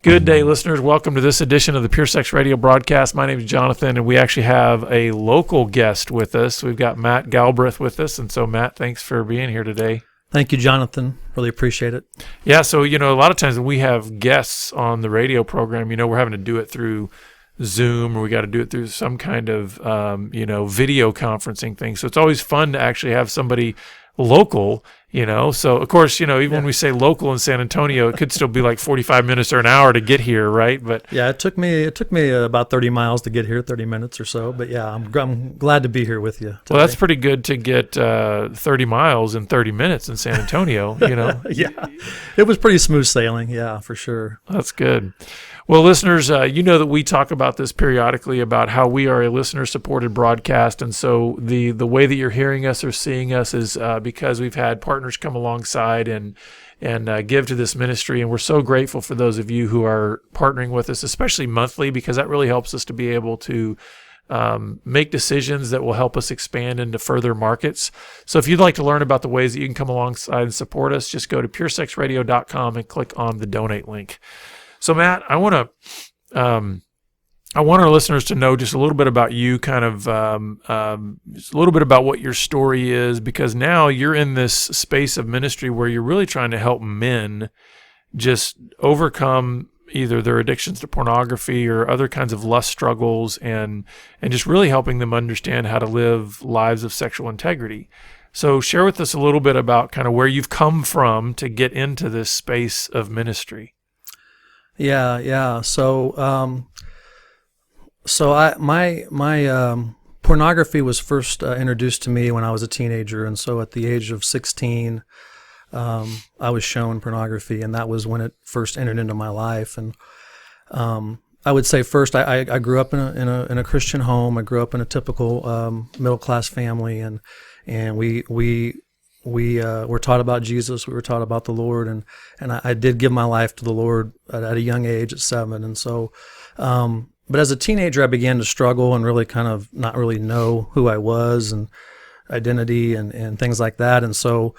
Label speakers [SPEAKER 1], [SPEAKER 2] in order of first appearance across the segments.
[SPEAKER 1] Good day, listeners. Welcome to this edition of the Pure Sex Radio broadcast. My name is Jonathan, and we actually have a local guest with us. We've got Matt Galbraith with us. And so, Matt, thanks for being here today.
[SPEAKER 2] Thank you, Jonathan. Really appreciate it.
[SPEAKER 1] Yeah, so, a lot of times when we have guests on the radio program, we're having to do it through Zoom, or we got to do it through some kind of, video conferencing thing. So it's always fun to actually have somebody local, So, of course, even when we say local in San Antonio, it could still be like 45 minutes or an hour to get here, right? But
[SPEAKER 2] yeah, it took me about 30 miles to get here, 30 minutes or so. But yeah, I'm glad to be here with you today.
[SPEAKER 1] Well, that's pretty good to get 30 miles in 30 minutes in San Antonio,
[SPEAKER 2] Yeah, it was pretty smooth sailing. Yeah, for sure.
[SPEAKER 1] That's good. Well, listeners, you know that we talk about this periodically about how we are a listener-supported broadcast, and so the way that you're hearing us or seeing us is because we've had partners come alongside and give to this ministry, and we're so grateful for those of you who are partnering with us, especially monthly, because that really helps us to be able to make decisions that will help us expand into further markets. So if you'd like to learn about the ways that you can come alongside and support us, just go to puresexradio.com and click on the donate link. So Matt, I want our listeners to know just a little bit about you, kind of just a little bit about what your story is, because now you're in this space of ministry where you're really trying to help men just overcome either their addictions to pornography or other kinds of lust struggles, and just really helping them understand how to live lives of sexual integrity. So share with us a little bit about kind of where you've come from to get into this space of ministry.
[SPEAKER 2] Yeah. So, my pornography was first introduced to me when I was a teenager, and so at the age of 16, I was shown pornography, and that was when it first entered into my life. And I would say first, I grew up in a Christian home. I grew up in a typical middle class family, and we were taught about Jesus. We were taught about the Lord, and I did give my life to the Lord at a young age, at 7. And so, but as a teenager, I began to struggle and really kind of not really know who I was and identity and things like that. And so,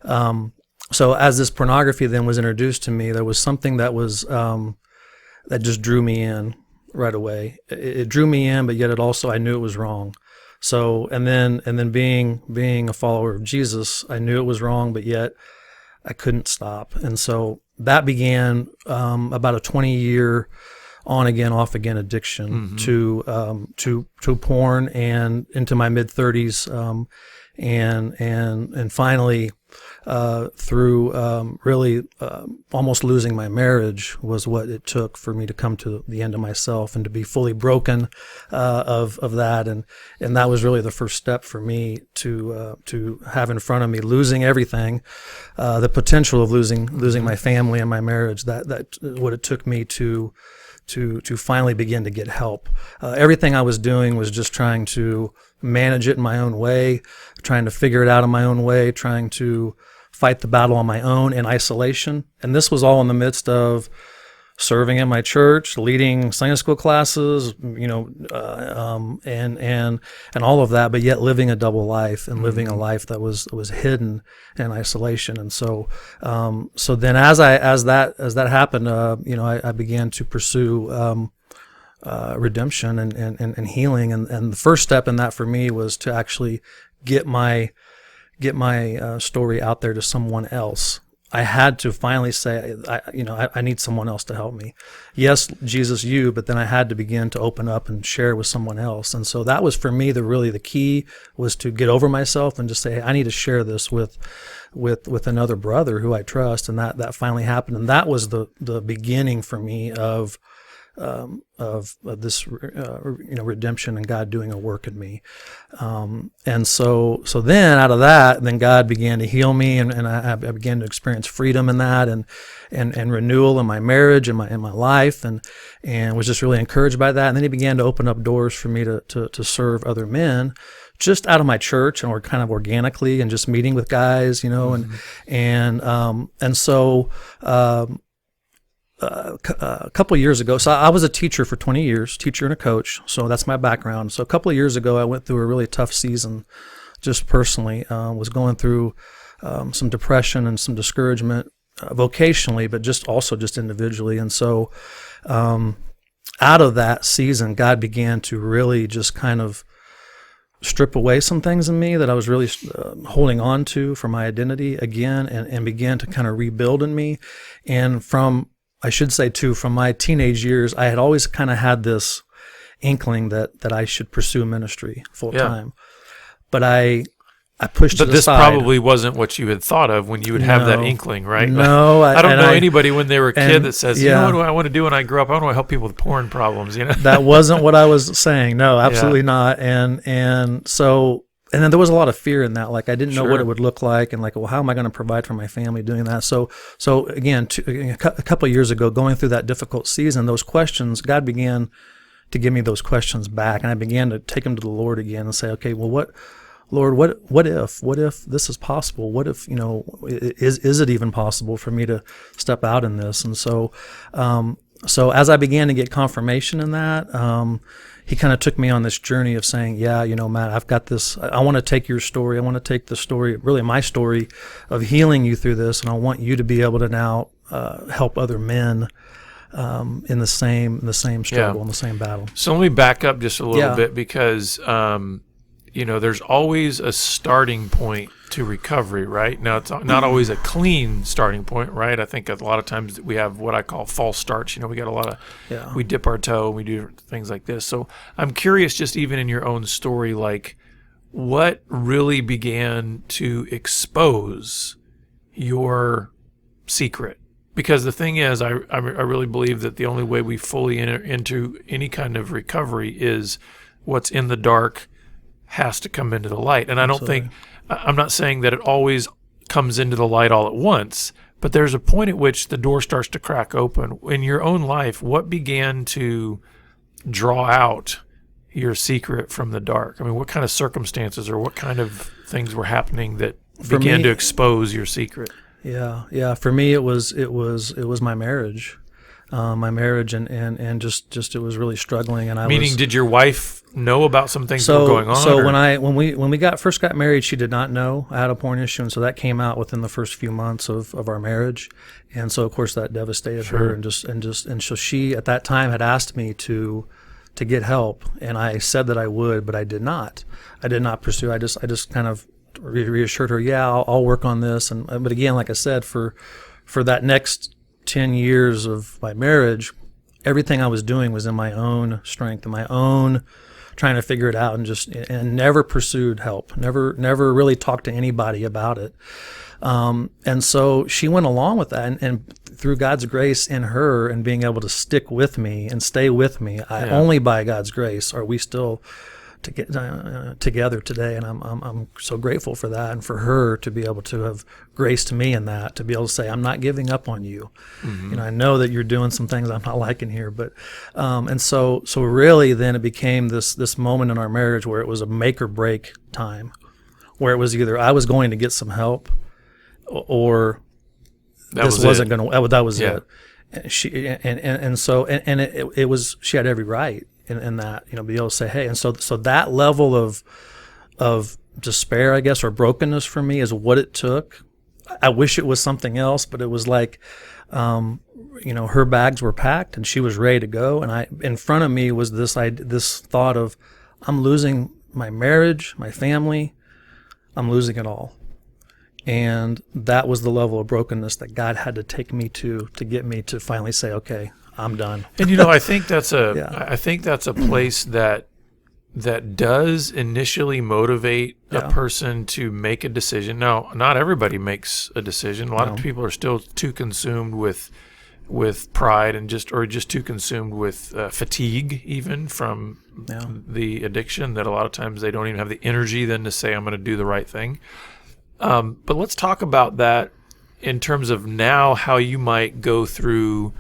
[SPEAKER 2] as this pornography then was introduced to me, there was something that was that just drew me in right away. It drew me in, but yet it also, I knew it was wrong. So, and then being a follower of Jesus, I knew it was wrong, but yet I couldn't stop. And so that began about a 20-year on again, off again addiction to porn, and into my mid 30s, and finally through really almost losing my marriage was what it took for me to come to the end of myself and to be fully broken of that, and that was really the first step for me to have in front of me losing everything, the potential of losing my family and my marriage. That what it took me to finally begin to get help. Everything I was doing was just trying to manage it in my own way, trying to figure it out in my own way, trying to fight the battle on my own in isolation. And this was all in the midst of serving in my church, leading Sunday school classes, and all of that, but yet living a double life and living a life that was hidden in isolation. And so, then as that happened, I began to pursue redemption and healing. And the first step in that for me was to actually get my story out there to someone else. I had to finally say, I need someone else to help me. Yes, Jesus, you, but then I had to begin to open up and share with someone else. And so that was for me the key was to get over myself and just say, hey, I need to share this with another brother who I trust. And that finally happened. And that was the beginning for me of this redemption and God doing a work in me, and so then out of that, then God began to heal me, and I began to experience freedom in that, and renewal in my marriage and my life, and was just really encouraged by that. And then He began to open up doors for me to serve other men, just out of my church, and kind of organically, and just meeting with guys, and so. A couple of years ago, so I was a teacher for 20 years, teacher and a coach, so that's my background. So a couple of years ago, I went through a really tough season, just personally, was going through some depression and some discouragement, vocationally, but just individually. And so out of that season, God began to really just kind of strip away some things in me that I was really holding on to for my identity again, and began to kind of rebuild in me. And from my teenage years, I had always kind of had this inkling that I should pursue ministry full time. But I pushed it aside.
[SPEAKER 1] But this probably wasn't what you had thought of when you would have that inkling, right?
[SPEAKER 2] No.
[SPEAKER 1] I don't know anybody when they were a kid that says,
[SPEAKER 2] yeah.
[SPEAKER 1] what do I want to do when I grow up? I want to help people with porn problems,
[SPEAKER 2] That wasn't what I was saying. No, absolutely not. And then there was a lot of fear in that. Like, I didn't know what it would look like, and like, well, how am I going to provide for my family doing that? So again, a couple of years ago, going through that difficult season, those questions, God began to give me those questions back, and I began to take them to the Lord again and say, okay, well, Lord, what if this is possible? What if, is it even possible for me to step out in this? And so as I began to get confirmation in that, he kind of took me on this journey of saying, yeah, Matt, I've got this. I want to take your story. I want to take the story, really my story, of healing you through this, and I want you to be able to now help other men in the same struggle, in the same battle.
[SPEAKER 1] So let me back up just a little bit, because there's always a starting point to recovery, right? Now, it's not always a clean starting point, right? I think a lot of times we have what I call false starts. We got a lot of, we dip our toe and we do things like this. So I'm curious, just even in your own story, like, what really began to expose your secret? Because the thing is, I really believe that the only way we fully enter into any kind of recovery is what's in the dark has to come into the light. And I don't think, I'm not saying that it always comes into the light all at once, but there's a point at which the door starts to crack open. In your own life, what began to draw out your secret from the dark? I mean, what kind of circumstances or what kind of things were happening that began to expose your secret?
[SPEAKER 2] Yeah. For me, it was my marriage. And just it was really struggling. And
[SPEAKER 1] Meaning, did your wife know about some things that were going on?
[SPEAKER 2] So when we first got married, she did not know I had a porn issue, and so that came out within the first few months of our marriage, and so of course that devastated her, and so she at that time had asked me to get help, and I said that I would, but I did not pursue. I just kind of reassured her, I'll work on this, but again, like I said, for that next 10 years of my marriage, everything I was doing was in my own strength and my own trying to figure it out, and never pursued help, never really talked to anybody about it. And so she went along with that, and through God's grace in her and being able to stick with me and stay with me, only by God's grace are we still together today, and I'm so grateful for that, and for her to be able to have graced me in that, to be able to say, I'm not giving up on you. Mm-hmm. I know that you're doing some things I'm not liking here, but and so really then it became this moment in our marriage where it was a make or break time, where it was either I was going to get some help or this wasn't going to. That was it. And she it was, she had every right in that, be able to say, hey, and so that level of despair, I guess, or brokenness for me is what it took. I wish it was something else, but it was like, her bags were packed and she was ready to go, and in front of me was this thought of, I'm losing my marriage, my family, I'm losing it all. And that was the level of brokenness that God had to take me to get me to finally say, okay, I'm done.
[SPEAKER 1] And I think that's a place that does initially motivate a person to make a decision. Now, not everybody makes a decision. A lot of people are still too consumed with pride and just too consumed with fatigue, even from the addiction, that a lot of times they don't even have the energy then to say, I'm going to do the right thing. But let's talk about that in terms of now how you might go through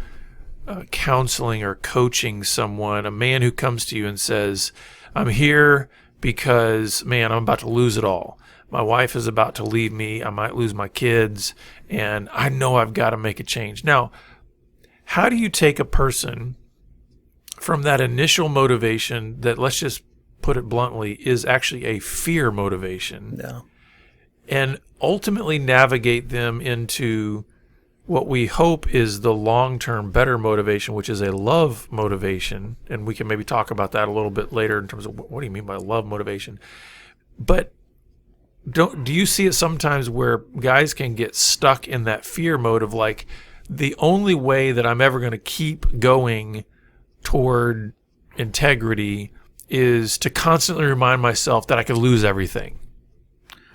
[SPEAKER 1] counseling or coaching someone, a man who comes to you and says, I'm here because, man, I'm about to lose it all. My wife is about to leave me. I might lose my kids, and I know I've got to make a change. Now, how do you take a person from that initial motivation that, let's just put it bluntly, is actually a fear motivation, and ultimately navigate them into what we hope is the long-term better motivation, which is a love motivation. And we can maybe talk about that a little bit later in terms of what do you mean by love motivation? But do you see it sometimes where guys can get stuck in that fear mode of like, the only way that I'm ever going to keep going toward integrity is to constantly remind myself that I could lose everything?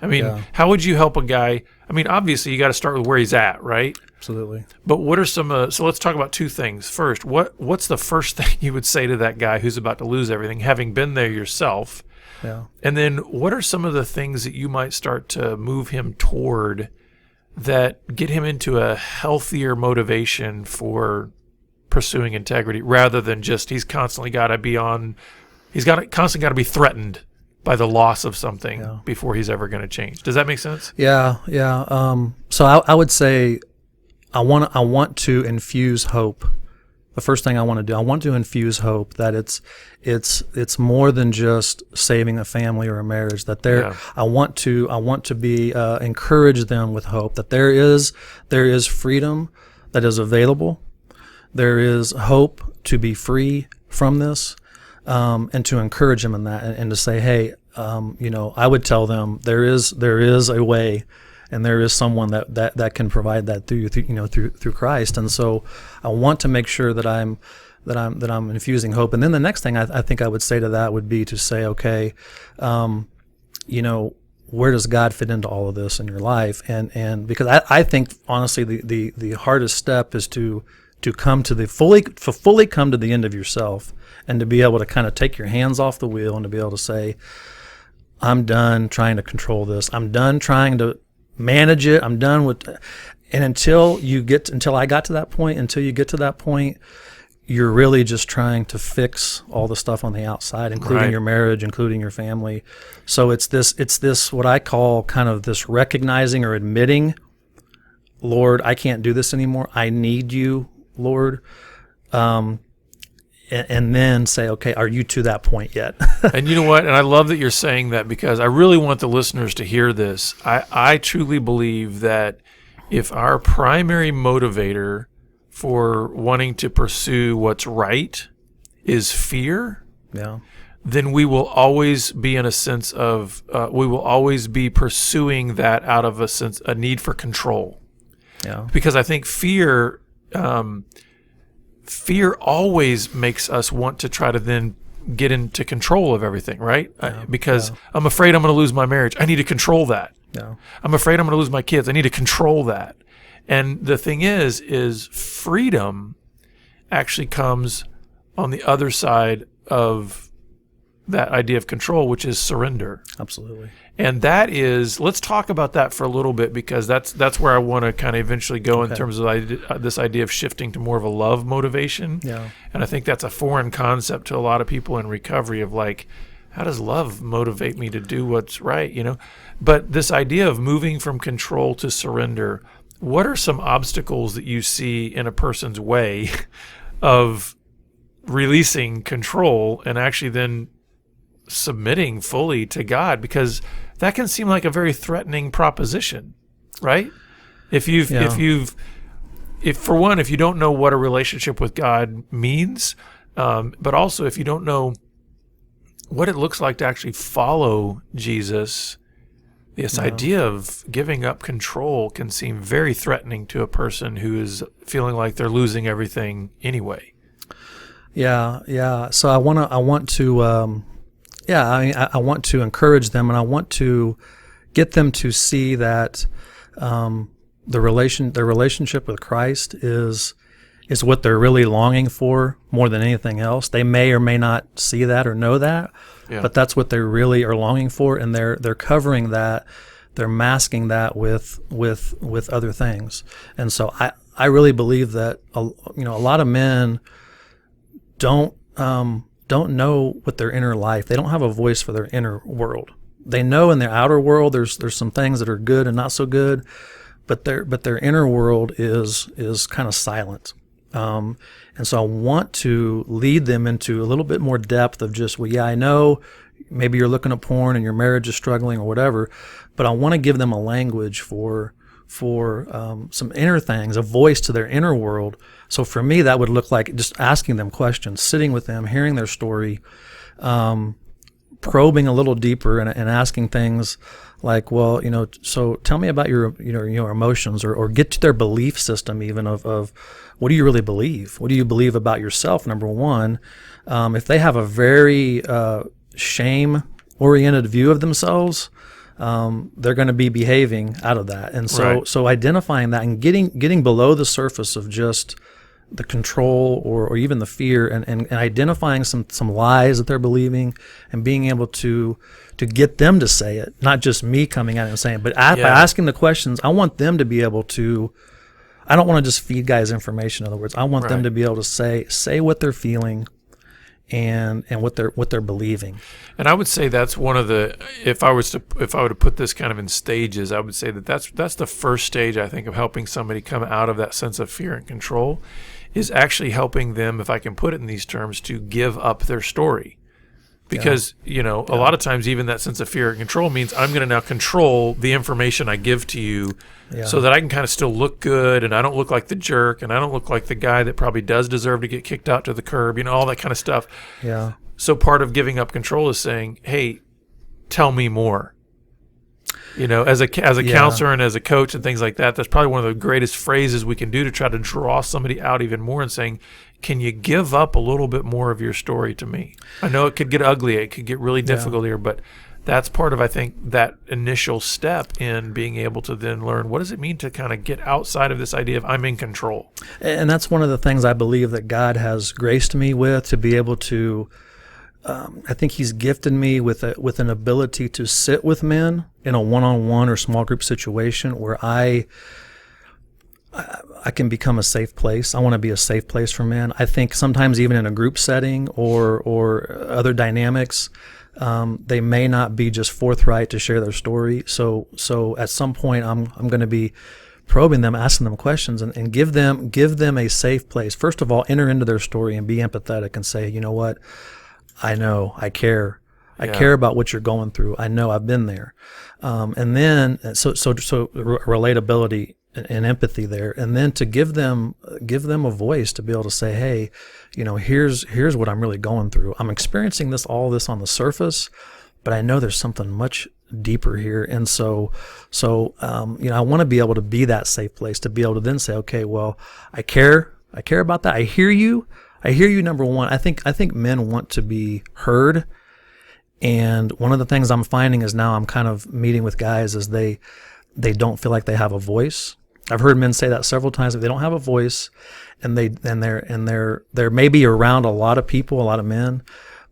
[SPEAKER 1] I mean, how would you help a guy? I mean, obviously you got to start with where he's at, right?
[SPEAKER 2] Absolutely.
[SPEAKER 1] But what are some, so let's talk about two things. First, what's the first thing you would say to that guy who's about to lose everything, having been there yourself?
[SPEAKER 2] Yeah.
[SPEAKER 1] And then what are some of the things that you might start to move him toward that get him into a healthier motivation for pursuing integrity, rather than just constantly got to be threatened by the loss of something before he's ever going to change? Does that make sense?
[SPEAKER 2] Yeah. So I would say I want to infuse hope. The first thing I want to do, I want to infuse hope that it's more than just saving a family or a marriage. That I want to be encourage them with hope that there is freedom that is available. There is hope to be free from this, and to encourage them in that, and to say, hey, I would tell them there is a way. And there is someone that can provide that through Christ, and so I want to make sure that I'm infusing hope. And then the next thing I think I would say to that would be to say, okay, where does God fit into all of this in your life? And because I think honestly the hardest step is to come to fully come to the end of yourself, and to be able to kind of take your hands off the wheel and to be able to say, I'm done trying to control this. I'm done trying to manage it. I'm done with, and until you get to that point, you're really just trying to fix all the stuff on the outside, including your marriage, including your family. So it's this what I call kind of this recognizing or admitting, Lord, I can't do this anymore. I need you, Lord. And then say, okay, are you to that point yet?
[SPEAKER 1] And you know what? And I love that you're saying that, because I really want the listeners to hear this. I truly believe that if our primary motivator for wanting to pursue what's right is fear, then we will always be in a sense of, we will always be pursuing that out of a need for control.
[SPEAKER 2] Yeah.
[SPEAKER 1] Because I think fear always makes us want to try to then get into control of everything, right? Because I'm afraid I'm going to lose my marriage. I need to control that.
[SPEAKER 2] Yeah.
[SPEAKER 1] I'm afraid I'm going to lose my kids. I need to control that. And the thing is freedom actually comes on the other side of that idea of control, which is surrender.
[SPEAKER 2] Absolutely.
[SPEAKER 1] And that is, let's talk about that for a little bit, because that's where I want to kind of eventually go in terms of this idea of shifting to more of a love motivation.
[SPEAKER 2] Yeah.
[SPEAKER 1] And I think that's a foreign concept to a lot of people in recovery of like, how does love motivate me to do what's right, But this idea of moving from control to surrender, what are some obstacles that you see in a person's way of releasing control and actually then submitting fully to God? Because that can seem like a very threatening proposition, right? If you don't know what a relationship with God means, but also if you don't know what it looks like to actually follow Jesus, this idea of giving up control can seem very threatening to a person who is feeling like they're losing everything anyway.
[SPEAKER 2] Yeah. So I want to encourage them, and I want to get them to see that their relationship with Christ is what they're really longing for more than anything else. They may or may not see that or know that, but that's what they really are longing for, and they're covering that, they're masking that with other things. And so I really believe that a lot of men don't know what their inner life. They don't have a voice for their inner world. They know in their outer world there's some things that are good and not so good, but their inner world is kind of silent. And so I want to lead them into a little bit more depth of just, I know maybe you're looking at porn and your marriage is struggling or whatever, but I want to give them a language for some inner things, a voice to their inner world. So for me, that would look like just asking them questions, sitting with them, hearing their story, probing a little deeper and asking things like, well, so tell me about your emotions, or get to their belief system even of what do you really believe? What do you believe about yourself, number one? If they have a very shame-oriented view of themselves, they're going to be behaving out of that. And so identifying that and getting below the surface of just the control or even the fear, and identifying some lies that they're believing, and being able to get them to say it, not just me coming at it and saying it, but by asking the questions, I want them to be able to. I don't want to just feed guys information. In other words, I want them to be able to say what they're feeling, and what they're believing.
[SPEAKER 1] And I would say that's one of the, if I were to put this kind of in stages, I would say that's the first stage, I think, of helping somebody come out of that sense of fear and control, is actually helping them, if I can put it in these terms, to give up their story. Because, a lot of times even that sense of fear and control means I'm going to now control the information I give to you so that I can kind of still look good, and I don't look like the jerk, and I don't look like the guy that probably does deserve to get kicked out to the curb, all that kind of stuff.
[SPEAKER 2] Yeah.
[SPEAKER 1] So part of giving up control is saying, hey, tell me more. As a counselor and as a coach and things like that, that's probably one of the greatest phrases we can do to try to draw somebody out even more, and saying, can you give up a little bit more of your story to me? I know it could get ugly. It could get really difficult here, but that's part of, I think, that initial step in being able to then learn, what does it mean to kind of get outside of this idea of I'm in control?
[SPEAKER 2] And that's one of the things I believe that God has graced me with, to be able to, I think he's gifted me with an ability to sit with men in a one-on-one or small group situation where I can become a safe place. I want to be a safe place for men. I think sometimes even in a group setting or other dynamics, they may not be just forthright to share their story. So at some point, I'm going to be probing them, asking them questions, and give them a safe place. First of all, enter into their story and be empathetic and say, you know what, I know, I care. I care about what you're going through. I know, I've been there. And then so relatability and empathy there, and then to give them a voice to be able to say, hey, here's what I'm really going through. I'm experiencing all this on the surface, but I know there's something much deeper here. And so I want to be able to be that safe place, to be able to then say, okay, well, I care about that. I hear you, number one. I think men want to be heard. And one of the things I'm finding is now I'm kind of meeting with guys is they don't feel like they have a voice. I've heard men say that several times, that they don't have a voice, and they're maybe around a lot of people, a lot of men,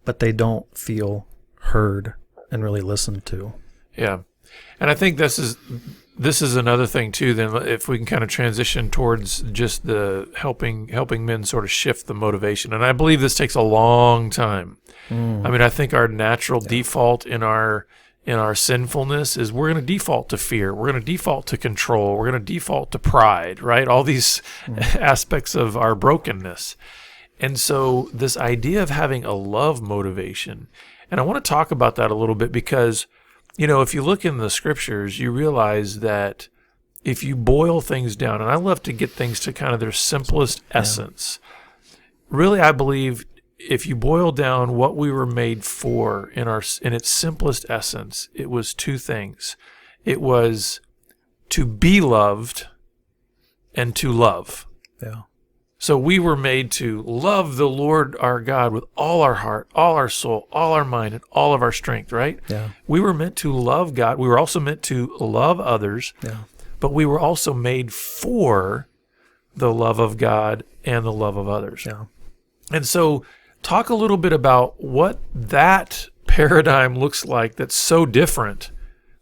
[SPEAKER 2] but they don't feel heard and really listened to.
[SPEAKER 1] Yeah. And I think this is another thing too, then, if we can kind of transition towards just the helping men sort of shift the motivation. And I believe this takes a long time. I mean, I think our natural default in our sinfulness is we're going to default to fear. We're going to default to control. We're going to default to pride, right? All these aspects of our brokenness. And so this idea of having a love motivation, and I want to talk about that a little bit, because, if you look in the scriptures, you realize that if you boil things down, and I love to get things to kind of their simplest essence, really, I believe if you boil down what we were made for in its simplest essence, it was two things. It was to be loved and to love.
[SPEAKER 2] Yeah.
[SPEAKER 1] So we were made to love the Lord our God with all our heart, all our soul, all our mind, and all of our strength, right?
[SPEAKER 2] Yeah.
[SPEAKER 1] We were meant to love God. We were also meant to love others.
[SPEAKER 2] Yeah.
[SPEAKER 1] But we were also made for the love of God and the love of others.
[SPEAKER 2] Yeah.
[SPEAKER 1] And so talk a little bit about what that paradigm looks like that's so different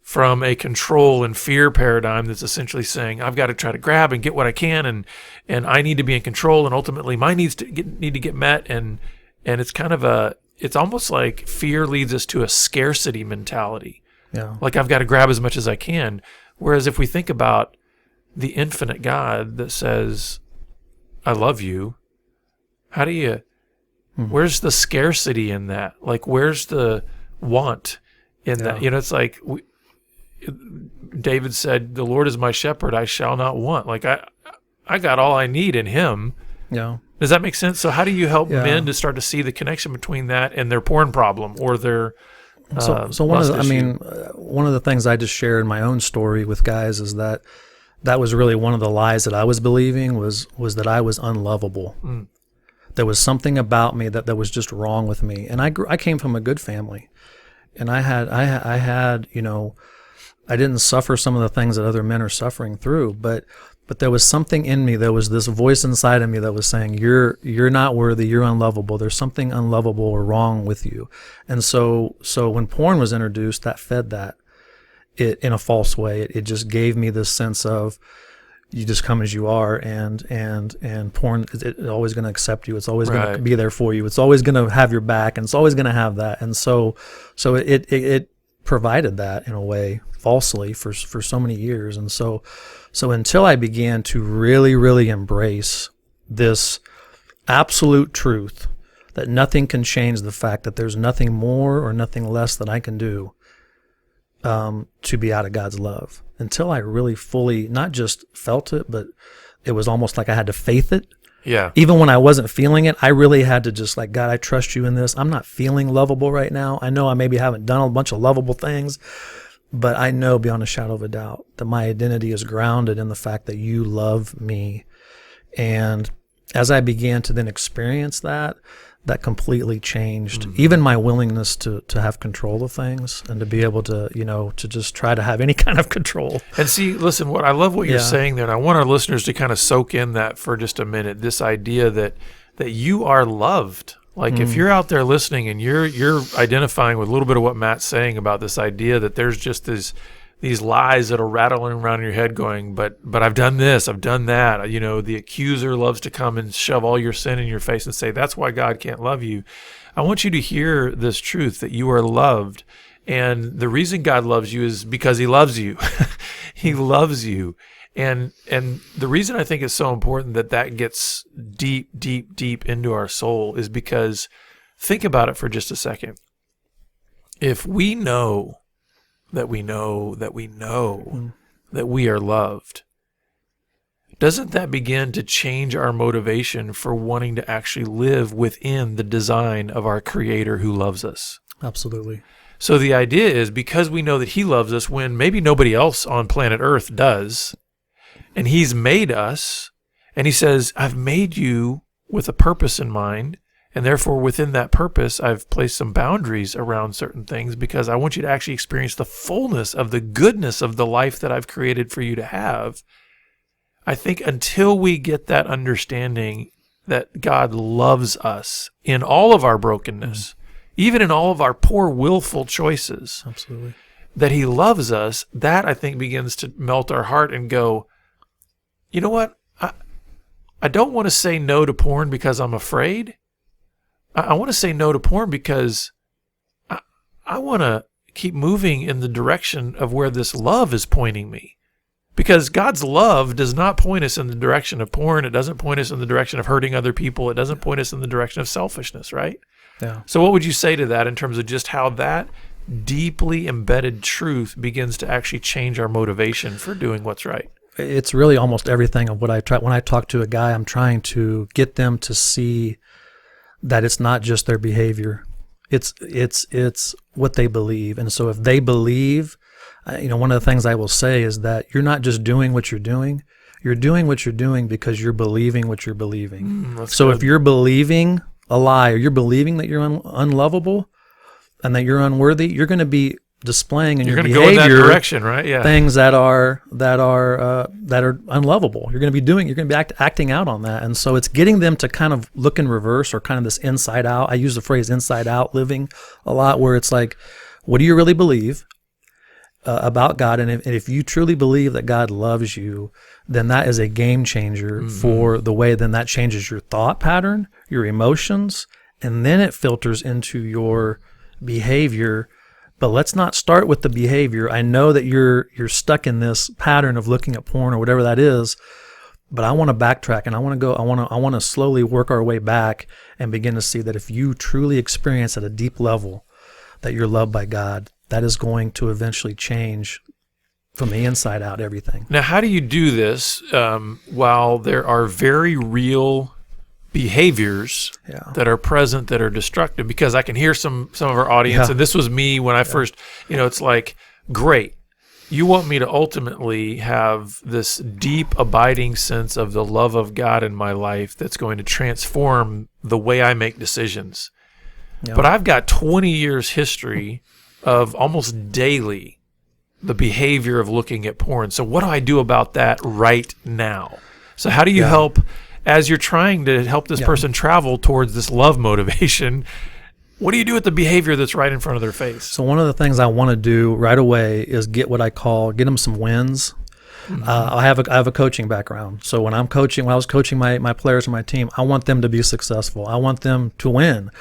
[SPEAKER 1] from a control and fear paradigm that's essentially saying, I've got to try to grab and get what I can, and I need to be in control, and ultimately my needs need to get met, and it's kind of it's almost like fear leads us to a scarcity mentality.
[SPEAKER 2] Yeah.
[SPEAKER 1] Like I've got to grab as much as I can. Whereas if we think about the infinite God that says, I love you, how do you... Where's the scarcity in that? Like, where's the want in that? It's like David said, "The Lord is my shepherd; I shall not want." Like I got all I need in Him.
[SPEAKER 2] Yeah.
[SPEAKER 1] Does that make sense? So how do you help
[SPEAKER 2] Yeah.
[SPEAKER 1] men to start to see the connection between that and their porn problem or their
[SPEAKER 2] So
[SPEAKER 1] lust issue?
[SPEAKER 2] one of the things I just shared in my own story with guys is that was really one of the lies that I was believing was that I was unlovable. There was something about me that was just wrong with me. And I came from a good family, and I had I didn't suffer some of the things that other men are suffering through, but there was something in me. There was this voice inside of me that was saying, you're not worthy, you're unlovable. There's something unlovable or wrong with you. And so when porn was introduced, that fed that in a false way. It just gave me this sense of, you just come as you are, and porn is always going to accept you. It's always going to be there for you. It's always going to have your back, and it's always going to have that. And so it provided that in a way falsely for so many years. And so until I began to really, really embrace this absolute truth that nothing can change the fact that there's nothing more or nothing less that I can do to be out of God's love, until I really fully not just felt it, but it was almost like I had to faith it.
[SPEAKER 1] Yeah.
[SPEAKER 2] Even when I wasn't feeling it, I really had to just like, God, I trust you in this. I'm not feeling lovable right now. I know I maybe haven't done a bunch of lovable things, but I know beyond a shadow of a doubt that my identity is grounded in the fact that you love me. And as I began to then experience that completely changed even my willingness to have control of things and to be able to, to just try to have any kind of control.
[SPEAKER 1] And see, listen, I love what you're saying there, and I want our listeners to kind of soak in that for just a minute, this idea that you are loved. Like if you're out there listening and you're identifying with a little bit of what Matt's saying about this idea that there's just these lies that are rattling around in your head going, but I've done this, I've done that. The accuser loves to come and shove all your sin in your face and say, that's why God can't love you. I want you to hear this truth that you are loved. And the reason God loves you is because He loves you. He loves you. And the reason I think it's so important that gets deep, deep, deep into our soul is because think about it for just a second. If we know that we know that we know that we are loved, doesn't that begin to change our motivation for wanting to actually live within the design of our Creator who loves us?
[SPEAKER 2] Absolutely.
[SPEAKER 1] So the idea is, because we know that He loves us when maybe nobody else on planet Earth does, and He's made us, and He says, I've made you with a purpose in mind, and therefore within that purpose, I've placed some boundaries around certain things because I want you to actually experience the fullness of the goodness of the life that I've created for you to have. I think until we get that understanding that God loves us in all of our brokenness, even in all of our poor willful choices,
[SPEAKER 2] absolutely,
[SPEAKER 1] that He loves us, that I think begins to melt our heart and go, you know what? I don't want to say no to porn because I'm afraid. I want to say no to porn because I want to keep moving in the direction of where this love is pointing me. Because God's love does not point us in the direction of porn. It doesn't point us in the direction of hurting other people. It doesn't point us in the direction of selfishness, right?
[SPEAKER 2] Yeah.
[SPEAKER 1] So what would you say to that in terms of just how that deeply embedded truth begins to actually change our motivation for doing what's right?
[SPEAKER 2] It's really almost everything of what I try. When I talk to a guy, I'm trying to get them to see that it's not just their behavior. It's what they believe. And so if they believe, one of the things I will say is that you're not just doing what you're doing. You're doing what you're doing because you're believing what you're believing. So good. If you're believing a lie, or you're believing that you're unlovable and that you're unworthy, you're going to be displaying in your behavior,
[SPEAKER 1] go in that direction, right? Yeah.
[SPEAKER 2] Things that are unlovable. You're going to be acting out on that. And so it's getting them to kind of look in reverse, or kind of this inside out. I use the phrase inside out living a lot, where it's like, what do you really believe about God? And if you truly believe that God loves you, then that is a game changer for the way then that changes your thought pattern, your emotions, and then it filters into your behavior. But let's not start with the behavior. I know that you're stuck in this pattern of looking at porn or whatever that is, but I want to backtrack, and I want to slowly work our way back and begin to see that if you truly experience at a deep level that you're loved by God, that is going to eventually change from the inside out, everything.
[SPEAKER 1] Now, how do you do this while there are very real behaviors that are present that are destructive? Because I can hear some of our audience, and this was me when I first, it's like, great. You want me to ultimately have this deep, abiding sense of the love of God in my life that's going to transform the way I make decisions. Yeah. But I've got 20 years history of almost daily the behavior of looking at porn. So what do I do about that right now? So how do you help, as you're trying to help this person travel towards this love motivation, what do you do with the behavior that's right in front of their face?
[SPEAKER 2] So one of the things I want to do right away is get them some wins. Mm-hmm. I have a coaching background. So when I was coaching my players and my team, I want them to be successful. I want them to win.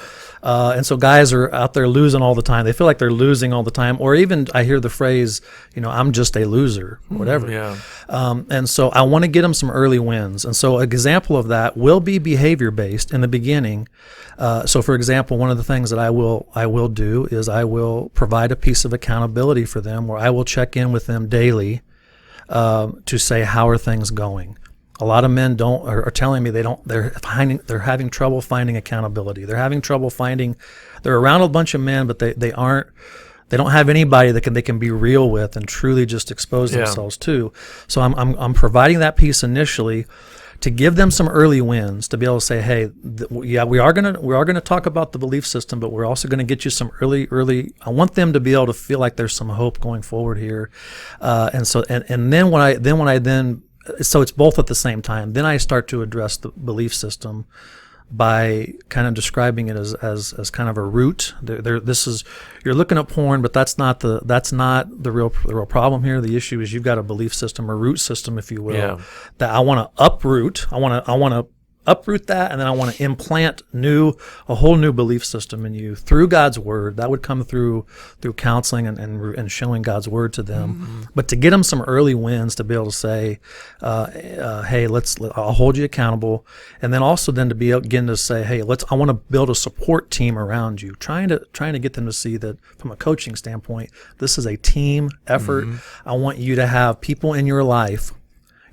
[SPEAKER 2] And so guys are out there losing all the time. They feel like they're losing all the time. Or even I hear the phrase, I'm just a loser, whatever. And so I want to get them some early wins. And so an example of that will be behavior based in the beginning. So for example, one of the things that I will do is I will provide a piece of accountability for them where I will check in with them daily to say, how are things going? A lot of men are telling me they're having trouble finding accountability. They're having trouble they're around a bunch of men, but they don't have anybody that they can be real with and truly just expose themselves to. So I'm providing that piece initially to give them some early wins, to be able to say, hey, we are gonna talk about the belief system, but we're also gonna get you some early. I want them to be able to feel like there's some hope going forward here, and then so it's both at the same time. Then I start to address the belief system by kind of describing it as kind of a root. You're looking at porn, but that's not the real problem here. The issue is you've got a belief system, a root system, if you will, that I want to uproot. I want to uproot that, and then I want to implant a whole new belief system in you through God's word. That would come through counseling and showing God's word to them. Mm-hmm. But to get them some early wins, to be able to say, hey, I'll hold you accountable, and then also then to begin to say, hey, I want to build a support team around you, trying to get them to see that from a coaching standpoint, this is a team effort. Mm-hmm. I want you to have people in your life.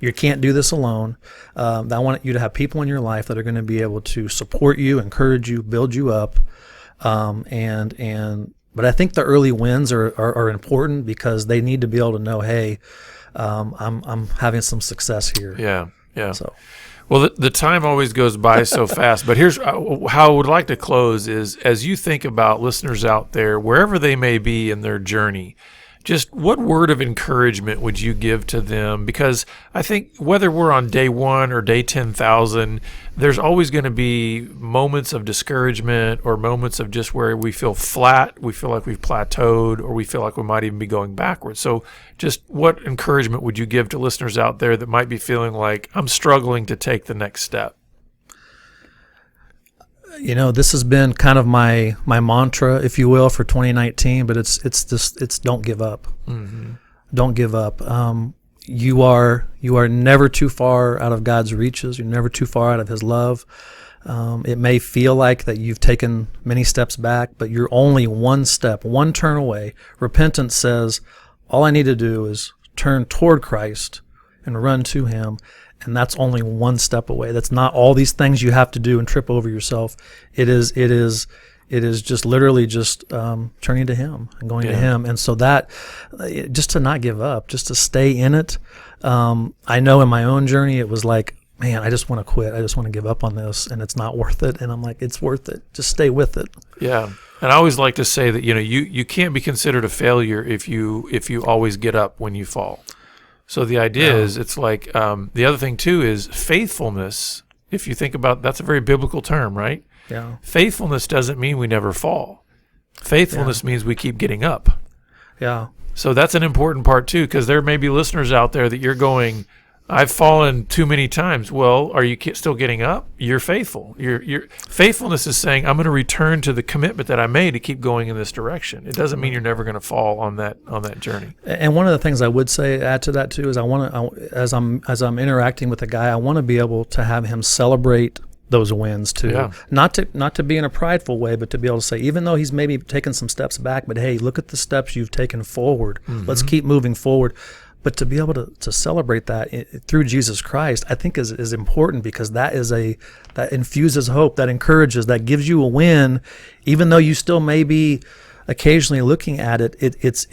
[SPEAKER 2] You can't do this alone. I want you to have people in your life that are going to be able to support you, encourage you, build you up. But I think the early wins are important because they need to be able to know, hey, I'm having some success here.
[SPEAKER 1] Yeah. So, well, the time always goes by so fast. But here's how I would like to close: is as you think about listeners out there, wherever they may be in their journey, just what word of encouragement would you give to them? Because I think whether we're on day 1 or day 10,000, there's always going to be moments of discouragement or moments of just where we feel flat, we feel like we've plateaued, or we feel like we might even be going backwards. So just what encouragement would you give to listeners out there that might be feeling like, I'm struggling to take the next step?
[SPEAKER 2] This has been kind of my mantra, if you will, for 2019, but it's don't give up. Mm-hmm. Don't give up. You are never too far out of God's reaches. You're never too far out of his love. It may feel like that you've taken many steps back, but you're only one turn away. Repentance says, all I need to do is turn toward Christ and run to him. And that's only one step away. That's not all these things you have to do and trip over yourself. It is just literally just turning to him and going to him. And so that, just to not give up, just to stay in it. I know in my own journey, it was like, man, I just want to quit. I just want to give up on this, and it's not worth it. And I'm like, it's worth it. Just stay with it. Yeah.
[SPEAKER 1] And I always like to say that, you can't be considered a failure if you always get up when you fall. So the idea is, it's like, the other thing too is faithfulness. If you think about, that's a very biblical term, right?
[SPEAKER 2] Yeah.
[SPEAKER 1] Faithfulness doesn't mean we never fall. Faithfulness means we keep getting up.
[SPEAKER 2] Yeah.
[SPEAKER 1] So that's an important part too, because there may be listeners out there that you're going, I've fallen too many times. Well, are you still getting up? You're faithful. Your faithfulness is saying, I'm going to return to the commitment that I made to keep going in this direction. It doesn't mean you're never going to fall on that journey.
[SPEAKER 2] And one of the things I would add to that too, is as I'm interacting with a guy, I want to be able to have him celebrate those wins too. Yeah. Not to be in a prideful way, but to be able to say, even though he's maybe taken some steps back, but hey, look at the steps you've taken forward. Mm-hmm. Let's keep moving forward. But to be able to celebrate that through Jesus Christ, I think is important, because that infuses hope, that encourages, that gives you a win, even though you still may be occasionally looking at it. It's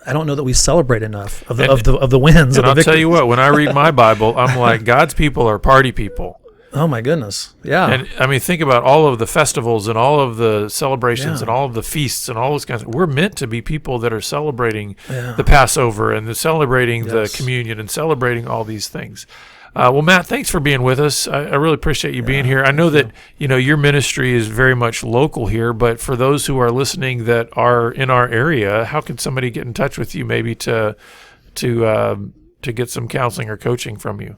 [SPEAKER 2] I don't know that we celebrate enough of the wins.
[SPEAKER 1] And I'll tell you what, when I read my Bible, I'm like, God's people are party people.
[SPEAKER 2] Oh my goodness. Yeah.
[SPEAKER 1] And I mean, think about all of the festivals and all of the celebrations and all of the feasts and all those kinds of, we're meant to be people that are celebrating the Passover and celebrating the communion and celebrating all these things. Well, Matt, thanks for being with us. I really appreciate you being here. I know that, your ministry is very much local here, but for those who are listening that are in our area, how can somebody get in touch with you maybe to get some counseling or coaching from you?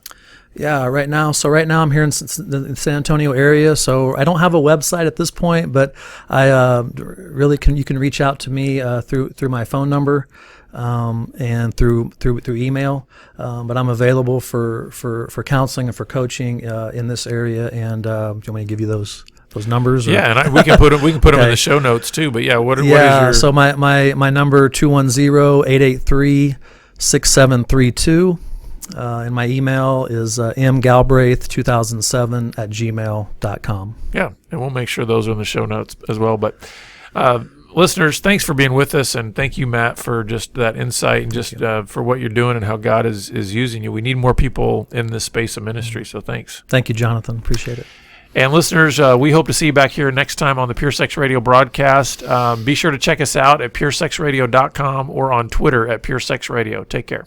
[SPEAKER 2] Yeah, right now I'm here in the San Antonio area, so I don't have a website at this point, but I you can reach out to me through my phone number and through email. But I'm available for counseling and for coaching in this area. And do you want me to give you those numbers?
[SPEAKER 1] Yeah, and we can put them in the show notes too. But what is your?
[SPEAKER 2] So my number 210-883-6732. And my email is mgalbraith2007@gmail.com.
[SPEAKER 1] Yeah, and we'll make sure those are in the show notes as well. But listeners, thanks for being with us, and thank you, Matt, for just that insight and just for what you're doing and how God is using you. We need more people in this space of ministry, so thanks.
[SPEAKER 2] Thank you, Jonathan. Appreciate it.
[SPEAKER 1] And listeners, we hope to see you back here next time on the Pure Sex Radio broadcast. Be sure to check us out at puresexradio.com or on Twitter at Pure Sex Radio. Take care.